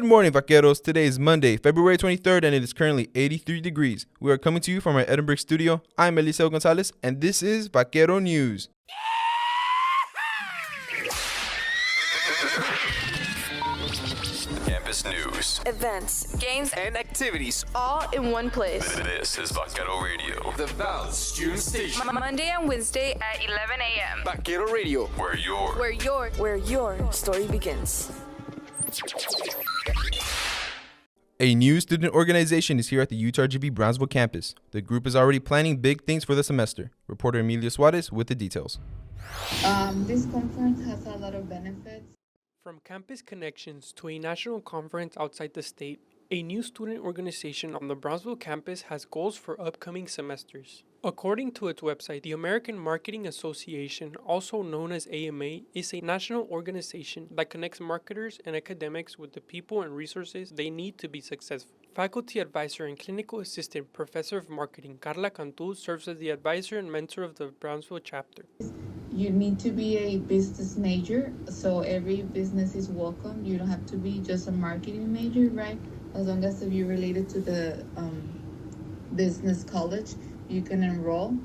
Good morning, Vaqueros. Today is Monday, February 23rd, and it is currently 83 degrees. We are coming to you from our Edinburgh studio. I'm Eliseo Gonzalez, and this is Vaquero News. Campus news, events, games, and activities all in one place. This is Vaquero Radio, the Valley Student Station. Monday and Wednesday at 11 a.m. Vaquero Radio, where your story begins. A new student organization is here at the UTRGV Brownsville campus. The group is already planning big things for the semester. Reporter Emilia Suarez with the details. This conference has a lot of benefits. From campus connections to a national conference outside the state, a new student organization on the Brownsville campus has goals for upcoming semesters. According to its website, the American Marketing Association, also known as AMA, is a national organization that connects marketers and academics with the people and resources they need to be successful. Faculty advisor and clinical assistant professor of marketing Carla Cantu serves as the advisor and mentor of the Brownsville chapter. You need to be a business major, so every business is welcome. You don't have to be just a marketing major, right? As long as you're related to the business college, you can enroll.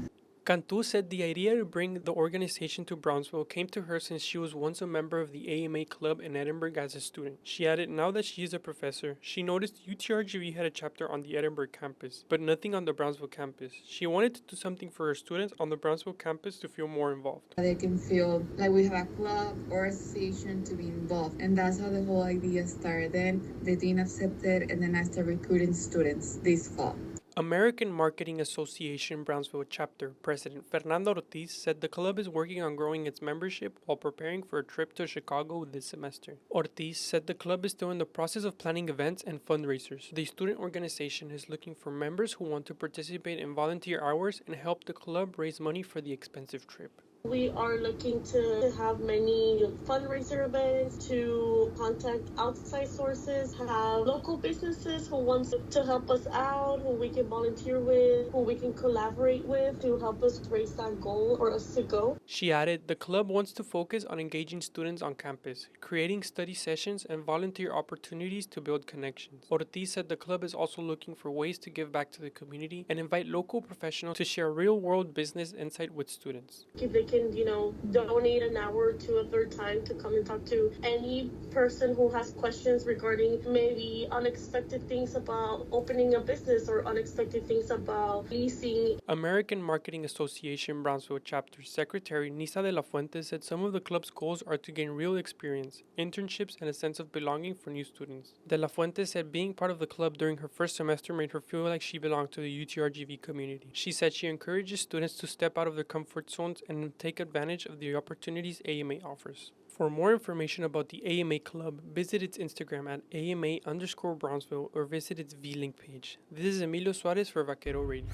Cantu said the idea to bring the organization to Brownsville came to her since she was once a member of the AMA club in Edinburgh as a student. She added now that she is a professor, she noticed UTRGV had a chapter on the Edinburgh campus, but nothing on the Brownsville campus. She wanted to do something for her students on the Brownsville campus to feel more involved. They can feel like we have a club or association to be involved, and that's how the whole idea started. Then the dean accepted, and then I started recruiting students this fall. American Marketing Association Brownsville Chapter President Fernando Ortiz said the club is working on growing its membership while preparing for a trip to Chicago this semester. Ortiz said the club is still in the process of planning events and fundraisers. The student organization is looking for members who want to participate in volunteer hours and help the club raise money for the expensive trip. We are looking to have many fundraiser events, to contact outside sources, have local businesses who want to help us out, who we can volunteer with, who we can collaborate with to help us raise that goal for us to go. She added, the club wants to focus on engaging students on campus, creating study sessions and volunteer opportunities to build connections. Ortiz said the club is also looking for ways to give back to the community and invite local professionals to share real-world business insight with students. If they can, donate an hour to of their time to come and talk to any person who has questions regarding maybe unexpected things about opening a business or unexpected things about leasing. American Marketing Association Brownsville Chapter Secretary Nisa de la Fuente said some of the club's goals are to gain real experience, internships, and a sense of belonging for new students. De la Fuente said being part of the club during her first semester made her feel like she belonged to the UTRGV community. She said she encourages students to step out of their comfort zones and take advantage of the opportunities AMA offers. For more information about the AMA Club, visit its Instagram at AMA_Brownsville or visit its V-Link page. This is Emilio Suarez for Vaquero Radio.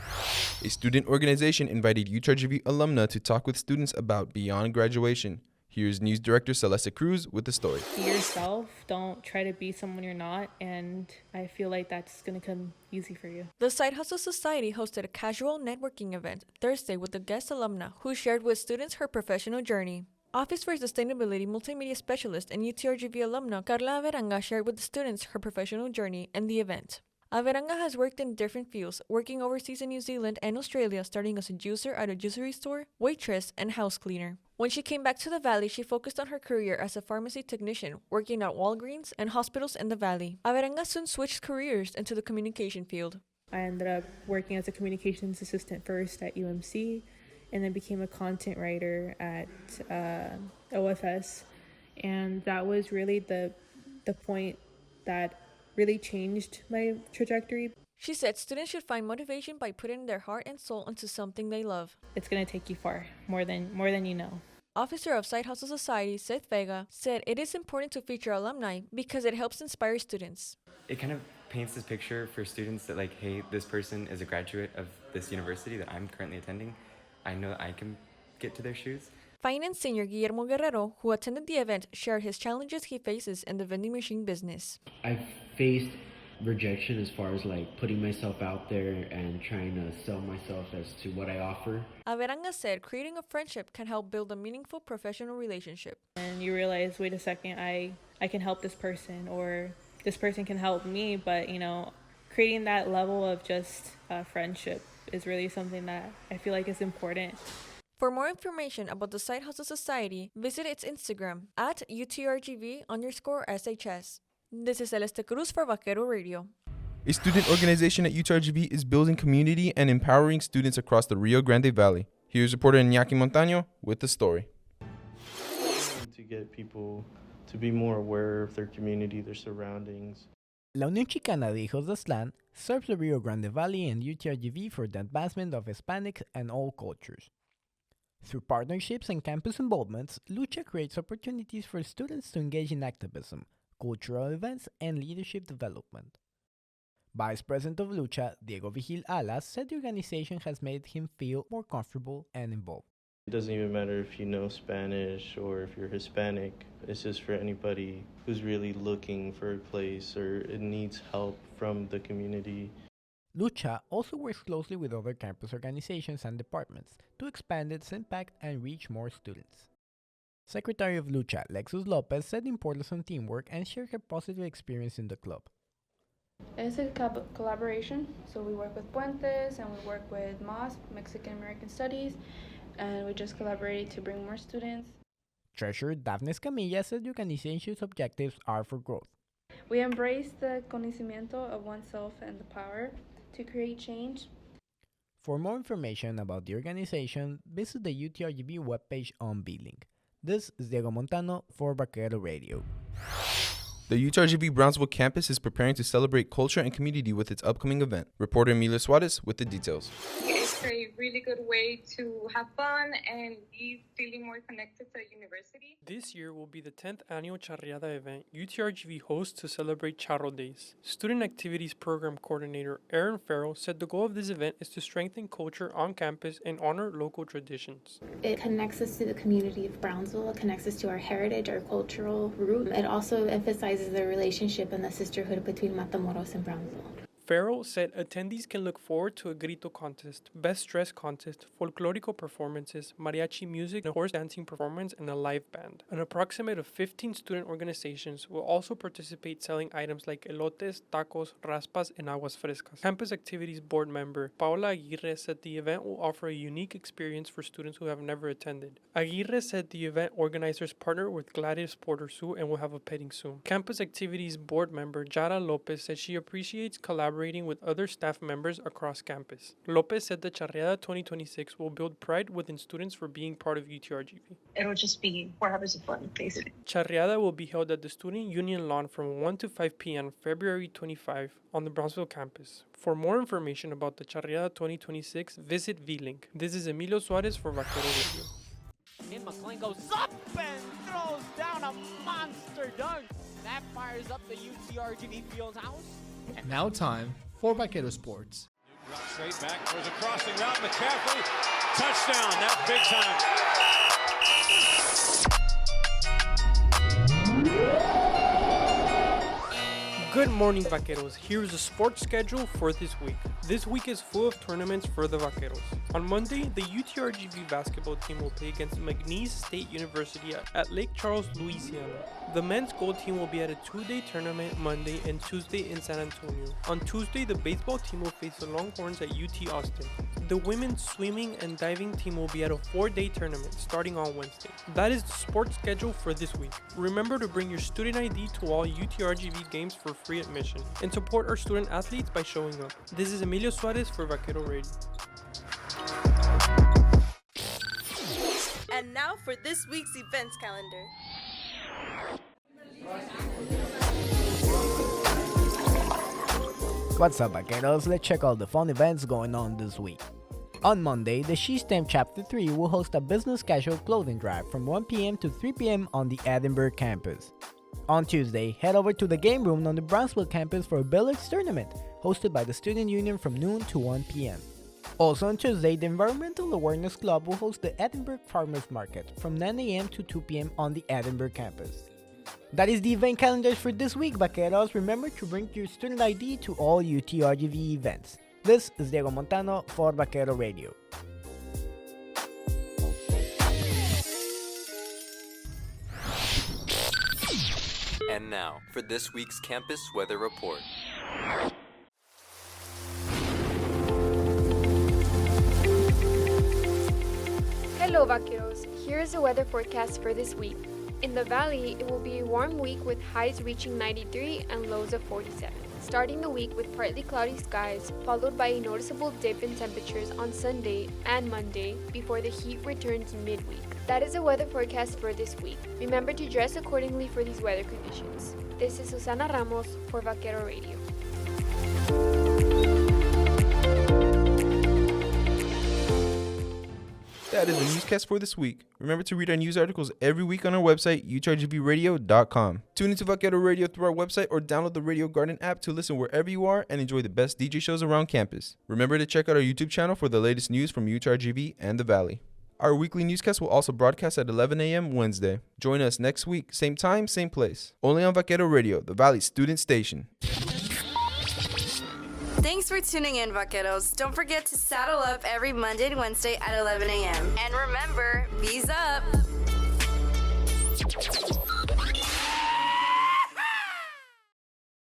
A student organization invited UTRGV alumna to talk with students about beyond graduation. Here's News Director Celeste Cruz with the story. Be yourself. Don't try to be someone you're not. And I feel like that's going to come easy for you. The Side Hustle Society hosted a casual networking event Thursday with a guest alumna who shared with students her professional journey. Office for Sustainability Multimedia Specialist and UTRGV alumna Carla Averanga shared with the students her professional journey and the event. Averanga has worked in different fields, working overseas in New Zealand and Australia, starting as a juicer at a juicery store, waitress, and house cleaner. When she came back to the Valley, she focused on her career as a pharmacy technician, working at Walgreens and hospitals in the Valley. Averanga soon switched careers into the communication field. I ended up working as a communications assistant first at UMC, and then became a content writer at OFS. And that was really the point that really changed my trajectory. She said students should find motivation by putting their heart and soul into something they love. It's going to take you far, more than you know. Officer of Side Hustle Society, Seth Vega, said it is important to feature alumni because it helps inspire students. It kind of paints this picture for students that hey, this person is a graduate of this university that I'm currently attending. I know I can get to their shoes. Finance senior Guillermo Guerrero, who attended the event, shared his challenges he faces in the vending machine business. I've faced rejection as far as putting myself out there and trying to sell myself as to what I offer. Averanga said creating a friendship can help build a meaningful professional relationship. And you realize, wait a second, I can help this person, or this person can help me, but creating that level of just friendship is really something that I feel like is important. For more information about the Side Hustle Society, visit its Instagram at UTRGV_SHS. This is Celeste Cruz for Vaquero Radio. A student organization at UTRGV is building community and empowering students across the Rio Grande Valley. Here's reporter Iñaki Montaño with the story. To get people to be more aware of their community, their surroundings. La Unión Chicana de Hijos de Aztlán serves the Rio Grande Valley and UTRGV for the advancement of Hispanics and all cultures. Through partnerships and campus involvements, Lucha creates opportunities for students to engage in activism, cultural events, and leadership development. Vice President of Lucha, Diego Vigil Alas, said the organization has made him feel more comfortable and involved. It doesn't even matter if you know Spanish or if you're Hispanic. It's just for anybody who's really looking for a place or needs help from the community. Lucha also works closely with other campus organizations and departments to expand its impact and reach more students. Secretary of Lucha, Lexus Lopez, said the importance of teamwork and shared her positive experience in the club. It's a collaboration, so we work with Puentes and we work with MOS, Mexican American Studies, and we just collaborate to bring more students. Treasurer Daphne Escamilla said the organization's objectives are for growth. We embrace the conocimiento of oneself and the power to create change. For more information about the organization, visit the UTRGV webpage on B-Link. This is Diego Montano for Vaquero Radio. The UTRGV Brownsville campus is preparing to celebrate culture and community with its upcoming event. Reporter Emilia Suarez with the details. It's a really good way to have fun and be feeling more connected to the university. This year will be the 10th annual Charreada event UTRGV hosts to celebrate Charro Days. Student Activities Program Coordinator Aaron Farrell said the goal of this event is to strengthen culture on campus and honor local traditions. It connects us to the community of Brownsville, it connects us to our heritage, our cultural root. It also emphasizes the relationship and the sisterhood between Matamoros and Brownsville. Farrell said attendees can look forward to a grito contest, best dress contest, folklorico performances, mariachi music, a horse dancing performance, and a live band. An approximate of 15 student organizations will also participate selling items like elotes, tacos, raspas, and aguas frescas. Campus Activities Board member Paola Aguirre said the event will offer a unique experience for students who have never attended. Aguirre said the event organizers partner with Gladys Porter Sue and will have a petting zoo. Campus Activities Board member Jara Lopez said she appreciates collaborating with other staff members across campus. Lopez said the Charreada 2026 will build pride within students for being part of UTRGV. It'll just be 4 hours of fun, basically. Charreada will be held at the Student Union Lawn from 1 to 5 p.m. February 25 on the Brownsville campus. For more information about the Charreada 2026, visit V-Link. This is Emilio Suarez for Vaquero Radio. And McLean goes up and throws down a monster dunk. That fires up the UTRGV field house. Now time for Vaquero Sports. Drop straight back, throws a crossing route, McCaffrey, touchdown, that's big time. Good morning, Vaqueros. Here's the sports schedule for this week. This week is full of tournaments for the Vaqueros. On Monday, the UTRGV basketball team will play against McNeese State University at Lake Charles, Louisiana. The men's gold team will be at a 2-day tournament Monday and Tuesday in San Antonio. On Tuesday, the baseball team will face the Longhorns at UT Austin. The women's swimming and diving team will be at a 4-day tournament starting on Wednesday. That is the sports schedule for this week. Remember to bring your student ID to all UTRGV games for free admission and support our student athletes by showing up. This is Emilio Suarez for Vaquero Radio. And now for this week's events calendar. What's up, Vaqueros? Let's check out the fun events going on this week. On Monday, the She STEM Chapter 3 will host a business casual clothing drive from 1 p.m. to 3 p.m. on the Edinburgh campus. On Tuesday, head over to the game room on the Brownsville campus for a billiards tournament, hosted by the Student Union from noon to 1 p.m. Also on Tuesday, the Environmental Awareness Club will host the Edinburgh Farmers Market from 9 a.m. to 2 p.m. on the Edinburgh campus. That is the event calendars for this week, Vaqueros. Remember to bring your student ID to all UTRGV events. This is Diego Montano for Vaquero Radio. And now, for this week's campus weather report. Hello, Vaqueros. Here is the weather forecast for this week. In the valley, it will be a warm week with highs reaching 93 and lows of 47. Starting the week with partly cloudy skies, followed by a noticeable dip in temperatures on Sunday and Monday before the heat returns midweek. That is the weather forecast for this week. Remember to dress accordingly for these weather conditions. This is Susana Ramos for Vaquero Radio. That is the newscast for this week. Remember to read our news articles every week on our website, utrgbradio.com. Tune into Vaquero Radio through our website or download the Radio Garden app to listen wherever you are and enjoy the best DJ shows around campus. Remember to check out our YouTube channel for the latest news from UTRGV and the Valley. Our weekly newscast will also broadcast at 11 a.m. Wednesday. Join us next week, same time, same place. Only on Vaquero Radio, the Valley student station. Thanks for tuning in, Vaqueros. Don't forget to saddle up every Monday and Wednesday at 11 a.m. And remember, bees up!